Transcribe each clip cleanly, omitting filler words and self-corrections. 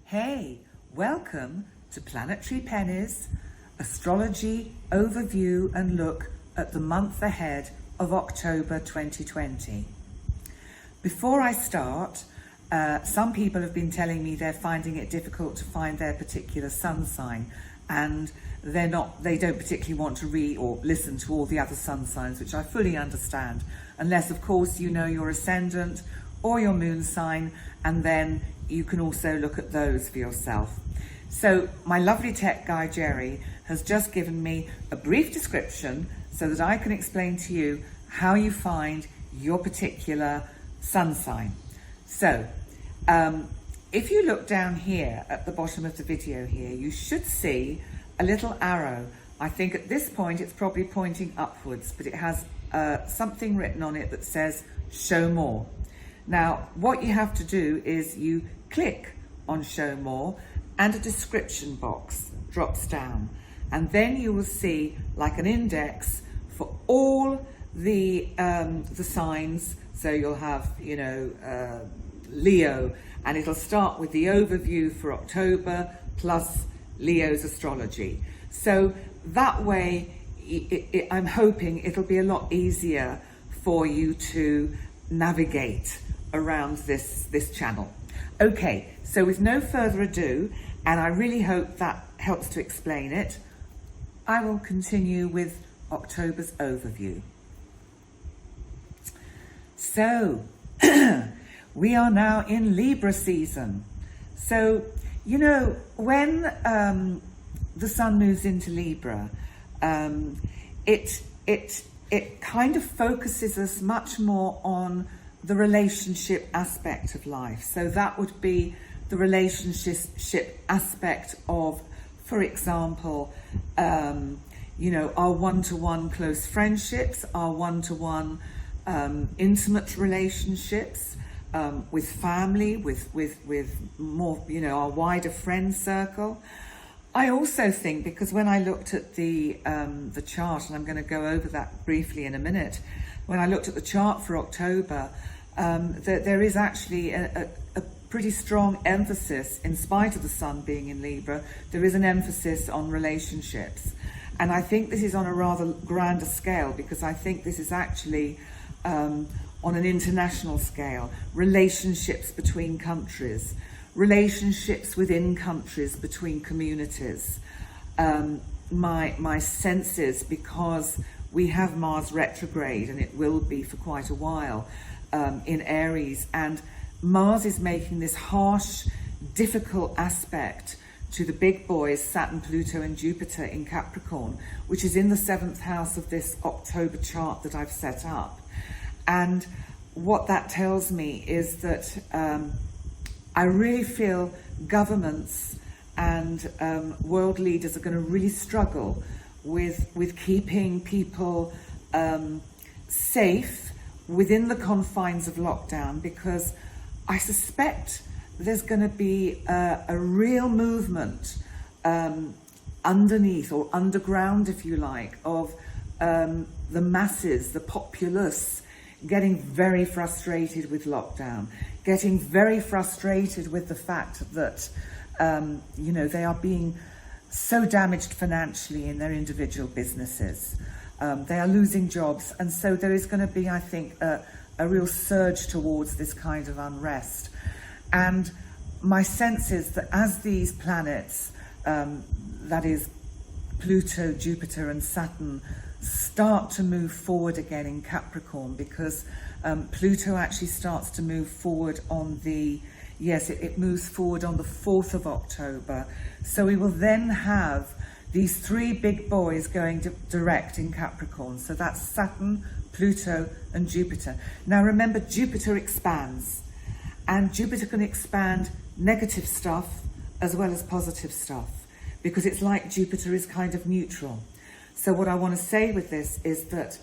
Hey, welcome to Planetary Pennies, Astrology Overview and Look at the month ahead of October 2020. Before I start, some people have been telling me they're finding it difficult to find their particular sun sign, and they don't particularly want to read or listen to all the other sun signs, which I fully understand, unless of course you know your ascendant or your moon sign, and then you can also look at those for yourself. So my lovely tech guy Jerry has just given me a brief description so that I can explain to you how you find your particular sun sign. So if you look down here at the bottom of the video here, you should see a little arrow. I think at this point it's probably pointing upwards, but it has something written on it that says show more. Now what you have to do is you click on show more and a description box drops down, and then you will see like an index for all the signs. So you'll have, Leo, and it'll start with the overview for October plus Leo's astrology. So that way I'm hoping it'll be a lot easier for you to navigate around this channel. Okay, so with no further ado, and I really hope that helps to explain it, I will continue with October's overview. So we are now in Libra season. So, when the sun moves into Libra, it kind of focuses us much more on the relationship aspect of life. So that would be the relationship aspect of, for example, our one-to-one close friendships, our one-to-one intimate relationships with family, with more, our wider friend circle. I also think, because when I looked at the chart, and I'm going to go over that briefly in a minute, when I looked at the chart for October, there is actually a pretty strong emphasis, in spite of the sun being in Libra, there is an emphasis on relationships. And I think this is on a rather grander scale, because I think this is actually on an international scale. Relationships between countries, relationships within countries, between communities. My sense is, because we have Mars retrograde, and it will be for quite a while in Aries, and Mars is making this harsh, difficult aspect to the big boys, Saturn, Pluto and Jupiter in Capricorn, which is in the 7th house of this October chart that I've set up. And what that tells me is that I really feel governments and world leaders are going to really struggle with keeping people safe within the confines of lockdown, because I suspect there's going to be a real movement underneath, or underground if you like, of the masses, the populace, getting very frustrated with lockdown, getting very frustrated with the fact that they are being so damaged financially in their individual businesses. They are losing jobs, and so there is going to be, I think, a real surge towards this kind of unrest. And my sense is that as these planets, that is Pluto, Jupiter and Saturn, start to move forward again in Capricorn, because Pluto actually starts to move forward on it moves forward on the 4th of October. So we will then have these three big boys going direct in Capricorn. So that's Saturn, Pluto and Jupiter. Now remember, Jupiter expands, and Jupiter can expand negative stuff as well as positive stuff, because it's like Jupiter is kind of neutral. So what I want to say with this is that,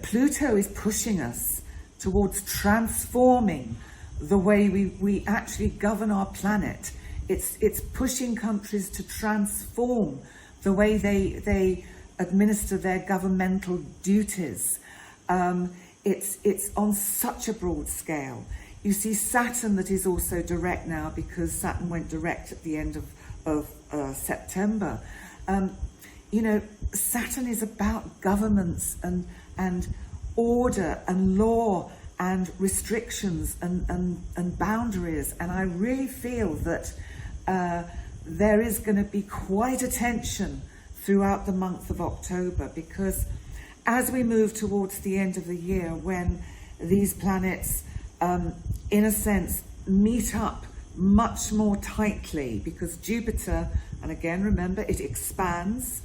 Pluto is pushing us towards transforming the way we actually govern our planet. It's pushing countries to transform the way they administer their governmental duties. It's on such a broad scale. You see Saturn that is also direct now, because Saturn went direct at the end of September. You know, Saturn is about governments and order and law and restrictions and boundaries. And I really feel that there is going to be quite a tension throughout the month of October, because as we move towards the end of the year, when these planets, in a sense, meet up much more tightly, because Jupiter, and again, remember, it expands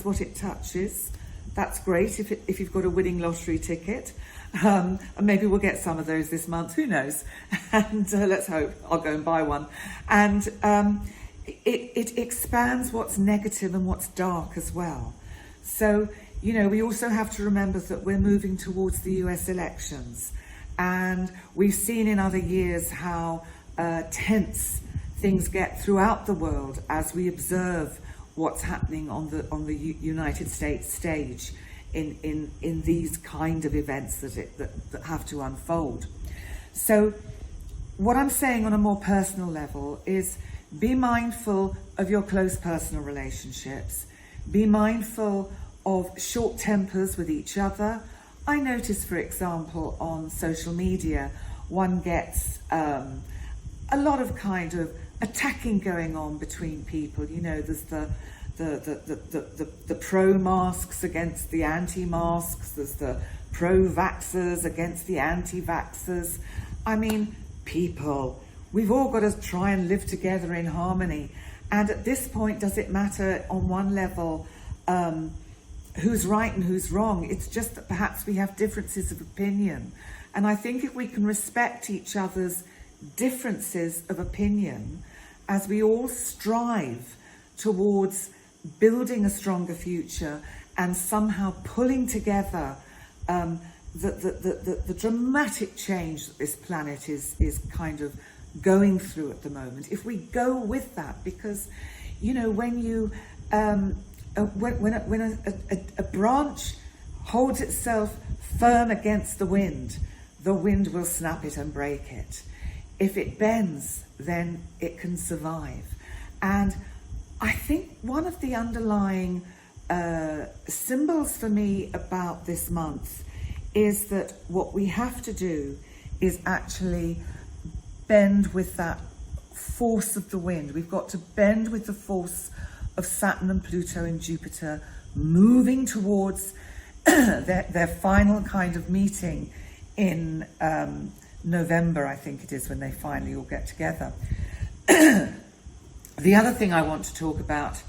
what it touches. That's great if you've got a winning lottery ticket. And maybe we'll get some of those this month, who knows? And let's hope I'll go and buy one. And it expands what's negative and what's dark as well. So, you know, we also have to remember that we're moving towards the US elections. And we've seen in other years how tense things get throughout the world as we observe what's happening on the United States stage in these kind of events that have to unfold. So what I'm saying on a more personal level is, be mindful of your close personal relationships. Be mindful of short tempers with each other. I notice, for example, on social media, one gets a lot of kind of attacking going on between people. You know, there's the pro-masks against the anti-masks. There's the pro-vaxxers against the anti-vaxxers. I mean, people, we've all got to try and live together in harmony. And at this point, does it matter on one level who's right and who's wrong? It's just that perhaps we have differences of opinion. And I think if we can respect each other's differences of opinion, as we all strive towards building a stronger future and somehow pulling together the dramatic change that this planet is kind of going through at the moment, if we go with that, because, you know, when you when a branch holds itself firm against the wind will snap it and break it. If it bends, then it can survive. And I think one of the underlying symbols for me about this month is that what we have to do is actually bend with that force of the wind. We've got to bend with the force of Saturn and Pluto and Jupiter moving towards their final kind of meeting in November, I think it is, when they finally all get together. The other thing I want to talk about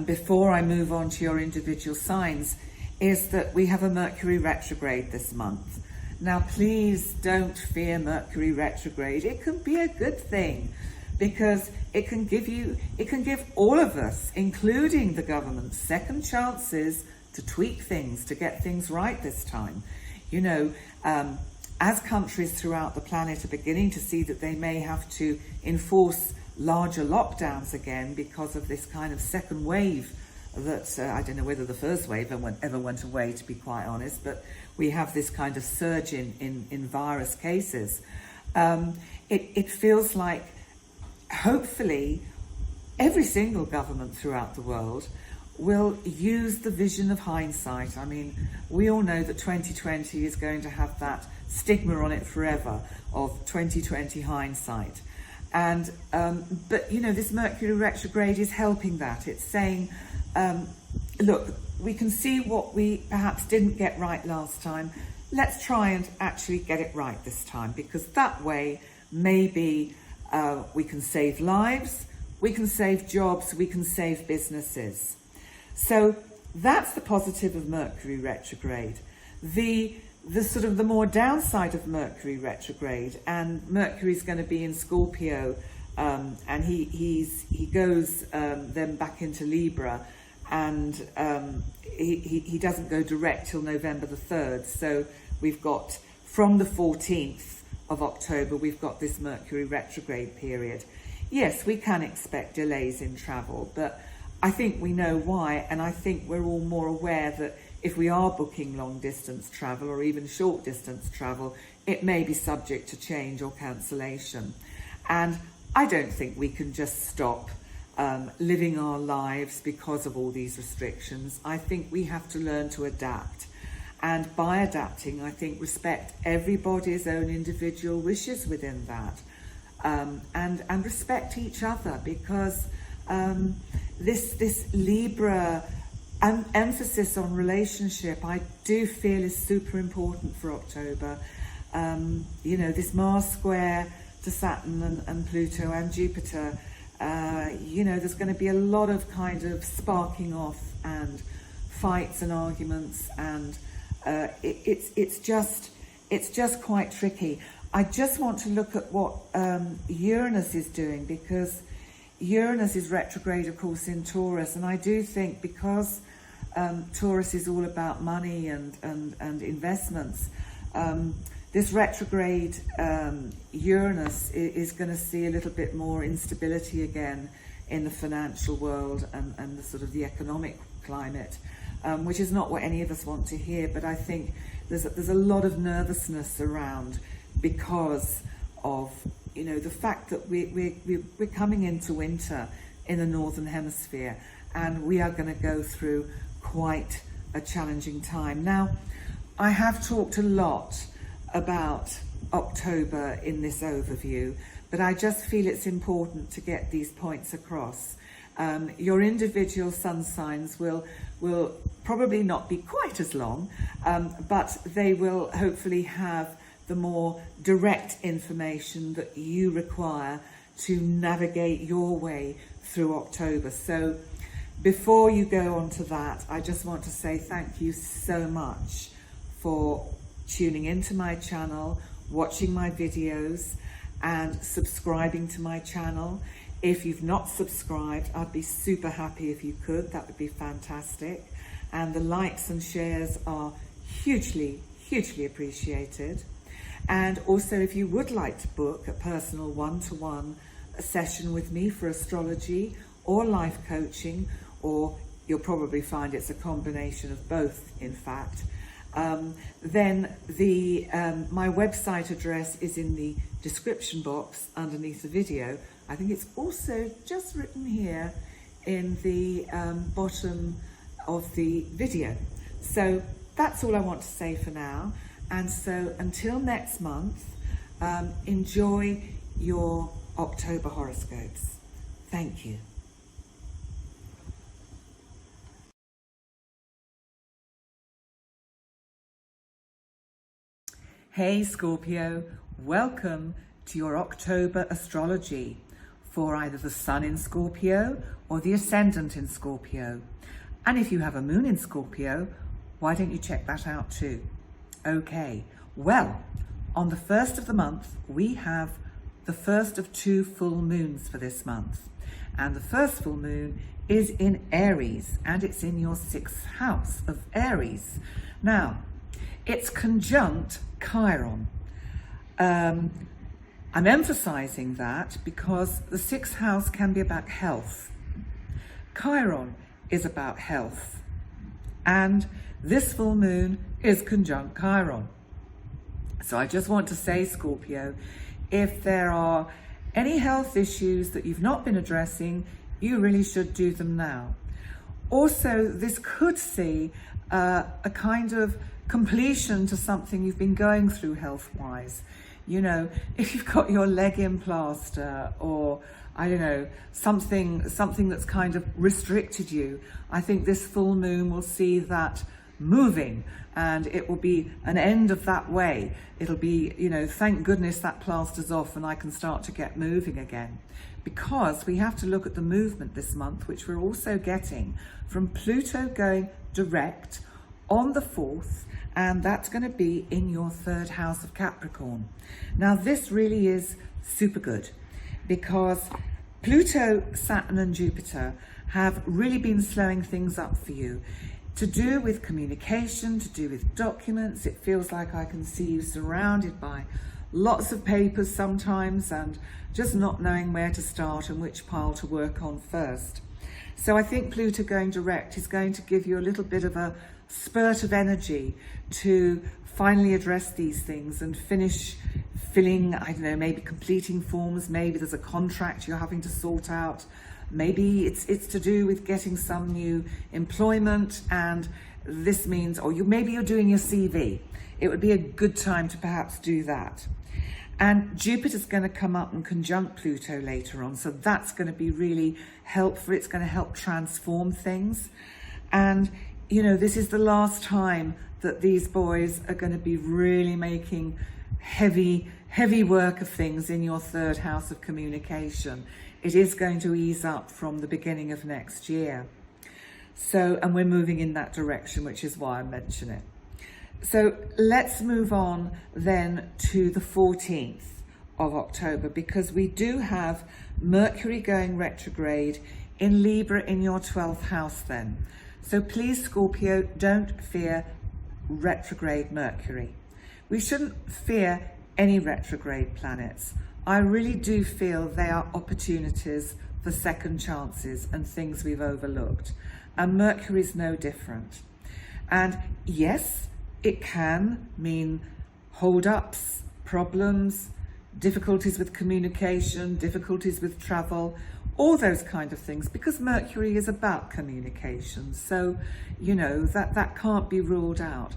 before I move on to your individual signs is that we have a Mercury retrograde this month. Now, please don't fear Mercury retrograde. It can be a good thing, because it can give all of us, including the government, second chances to tweak things, to get things right this time. You know, as countries throughout the planet are beginning to see that they may have to enforce larger lockdowns again because of this kind of second wave that, I don't know whether the first wave ever went away, to be quite honest, but we have this kind of surge in virus cases. It feels like, hopefully, every single government throughout the world will use the vision of hindsight. I mean, we all know that 2020 is going to have that stigma on it forever of 2020 hindsight. And but you know, this Mercury retrograde is helping that. It's saying, look, we can see what we perhaps didn't get right last time. Let's try and actually get it right this time, because that way maybe we can save lives, we can save jobs, we can save businesses. So that's the positive of Mercury retrograde. The sort of the more downside of Mercury retrograde, and Mercury's going to be in Scorpio, and he goes then back into Libra, and he doesn't go direct till November the 3rd. So we've got, from the 14th of October, we've got this Mercury retrograde period. Yes, we can expect delays in travel, but I think we know why, and I think we're all more aware that if we are booking long distance travel or even short distance travel, it may be subject to change or cancellation. And I don't think we can just stop living our lives because of all these restrictions. I think we have to learn to adapt. And by adapting, I think respect everybody's own individual wishes within that. And respect each other, because this Libra emphasis on relationship, I do feel is super important for October. You know, this Mars square to Saturn and Pluto and Jupiter, you know, there's going to be a lot of kind of sparking off and fights and arguments, and it's just quite tricky. I just want to look at what Uranus is doing, because Uranus is retrograde, of course, in Taurus, and I do think because Taurus is all about money and investments, this retrograde Uranus is going to see a little bit more instability again in the financial world and the sort of the economic climate, which is not what any of us want to hear. But I think there's a lot of nervousness around because of, you know, the fact that we're coming into winter in the Northern Hemisphere, and we are going to go through quite a challenging time. Now, I have talked a lot about October in this overview, but I just feel it's important to get these points across. Your individual sun signs will probably not be quite as long, but they will hopefully have the more direct information that you require to navigate your way through October. So before you go on to that, I just want to say thank you so much for tuning into my channel, watching my videos, and subscribing to my channel. If you've not subscribed, I'd be super happy if you could. That would be fantastic. And the likes and shares are hugely, hugely appreciated. And also, if you would like to book a personal one-to-one session with me for astrology or life coaching, or you'll probably find it's a combination of both, in fact, then my website address is in the description box underneath the video. I think it's also just written here in the bottom of the video. So that's all I want to say for now. And so until next month, enjoy your October horoscopes. Thank you. Hey Scorpio, welcome to your October astrology for either the Sun in Scorpio or the Ascendant in Scorpio. And if you have a Moon in Scorpio, why don't you check that out too? Okay, well, on the 1st of the month, we have the first of 2 full moons for this month. And the first full moon is in Aries, and it's in your 6th house of Aries. Now, it's conjunct Chiron. I'm emphasizing that because the 6th house can be about health. Chiron is about health. And this full moon is conjunct Chiron. So I just want to say, Scorpio, if there are any health issues that you've not been addressing, you really should do them now. Also, this could see a kind of completion to something you've been going through health-wise. You know, if you've got your leg in plaster, or I don't know, something that's kind of restricted you, I think this full moon will see that moving, and it will be an end of that way. It'll be, you know, thank goodness that plaster's off and I can start to get moving again. Because we have to look at the movement this month, which we're also getting from Pluto going direct on the 4th, and that's going to be in your 3rd house of Capricorn. Now this really is super good, because Pluto, Saturn and Jupiter have really been slowing things up for you, to do with communication, to do with documents. It feels like I can see you surrounded by lots of papers sometimes, and just not knowing where to start and which pile to work on first. So I think Pluto going direct is going to give you a little bit of a spurt of energy to finally address these things and finish filling, I don't know, maybe completing forms, maybe there's a contract you're having to sort out, maybe it's to do with getting some new employment, and this means, or maybe you're doing your CV. It would be a good time to perhaps do that. And Jupiter's going to come up and conjunct Pluto later on, so that's going to be really helpful. It's going to help transform things. And, you know, this is the last time that these boys are going to be really making heavy work of things in your third house of communication. It is going to ease up from the beginning of next year. So, and we're moving in that direction, which is why I mention it. So let's move on then to the 14th of October, because we do have Mercury going retrograde in Libra in your 12th house then. So please, Scorpio, don't fear retrograde Mercury. We shouldn't fear any retrograde planets. I really do feel they are opportunities for second chances and things we've overlooked. And Mercury is no different. And yes, it can mean hold-ups, problems, difficulties with communication, difficulties with travel, all those kind of things, because Mercury is about communication. So, you know, that can't be ruled out.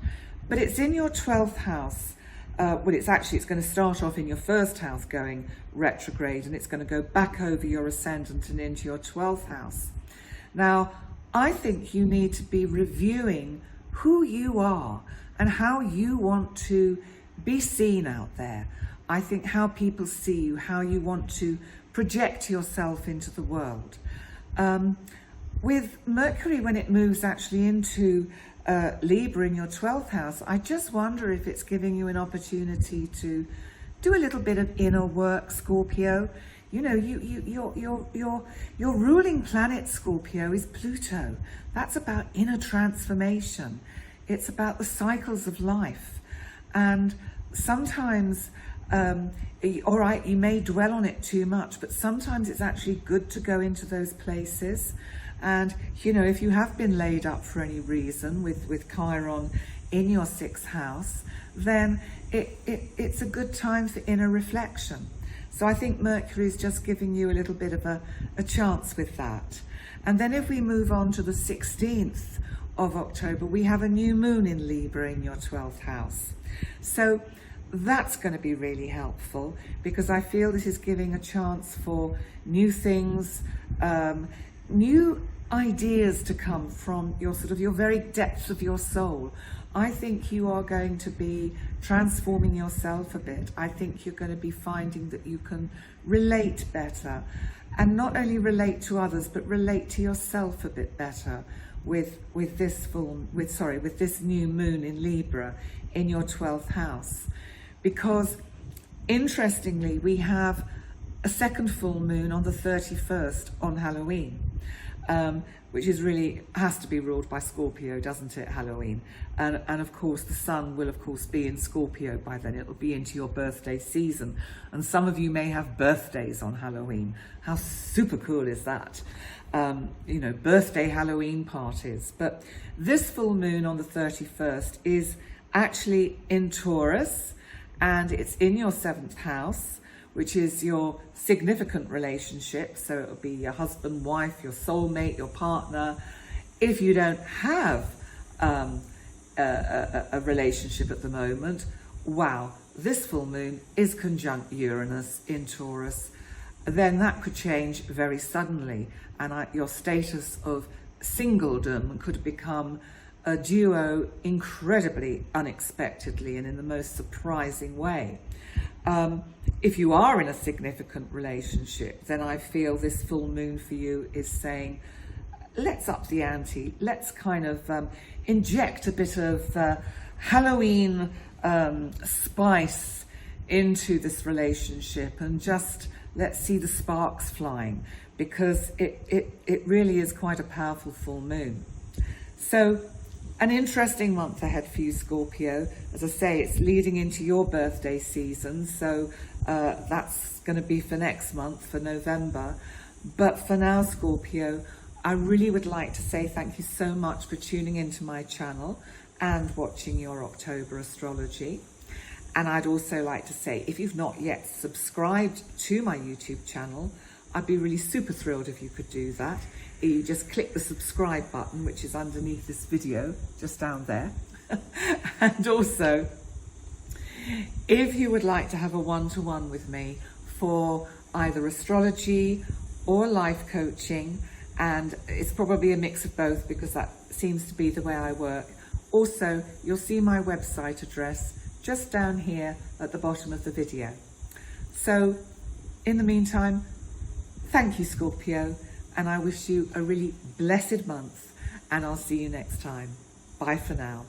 But it's in your 12th house. Well, it's going to start off in your first house going retrograde, and it's going to go back over your ascendant and into your 12th house. Now, I think you need to be reviewing who you are and how you want to be seen out there. I think how people see you, how you want to project yourself into the world. With Mercury, when it moves actually into Libra in your 12th house, I just wonder if it's giving you an opportunity to do a little bit of inner work, Scorpio. You know, your ruling planet, Scorpio, is Pluto. That's about inner transformation. It's about the cycles of life. And sometimes, all right, you may dwell on it too much, but sometimes it's actually good to go into those places. And, you know, if you have been laid up for any reason with Chiron in your 6th house, then it's a good time for inner reflection. So I think Mercury is just giving you a little bit of a chance with that. And then if we move on to the 16th of October, we have a new moon in Libra in your 12th house. So that's going to be really helpful, because I feel this is giving a chance for new things, new ideas to come from your very depths of your soul. I think you are going to be transforming yourself a bit. I think you're going to be finding that you can relate better, and not only relate to others, but relate to yourself a bit better with this new moon in Libra in your 12th house. Because interestingly, we have a second full moon on the 31st on Halloween, which is really has to be ruled by Scorpio, doesn't it, Halloween? And of course, the sun will, of course, be in Scorpio by then. It'll be into your birthday season. And some of you may have birthdays on Halloween. How super cool is that? You know, birthday Halloween parties. But this full moon on the 31st is actually in Taurus, and it's in your 7th house, which is your significant relationship. So it'll be your husband, wife, your soulmate, your partner. If you don't have a relationship at the moment, wow, this full moon is conjunct Uranus in Taurus. Then that could change very suddenly, and your status of singledom could become a duo incredibly unexpectedly and in the most surprising way. If you are in a significant relationship, then I feel this full moon for you is saying, let's up the ante. Let's kind of inject a bit of Halloween spice into this relationship, and just let's see the sparks flying, because it really is quite a powerful full moon. So an interesting month ahead for you, Scorpio. As I say, it's leading into your birthday season, so that's going to be for next month, for November. But for now, Scorpio, I really would like to say thank you so much for tuning into my channel and watching your October astrology. And I'd also like to say, if you've not yet subscribed to my YouTube channel, I'd be really super thrilled if you could do that. You just click the subscribe button, which is underneath this video, just down there. And also, if you would like to have a one-to-one with me for either astrology or life coaching, and it's probably a mix of both because that seems to be the way I work. Also, you'll see my website address just down here at the bottom of the video. So, in the meantime, thank you, Scorpio, and I wish you a really blessed month, and I'll see you next time. Bye for now.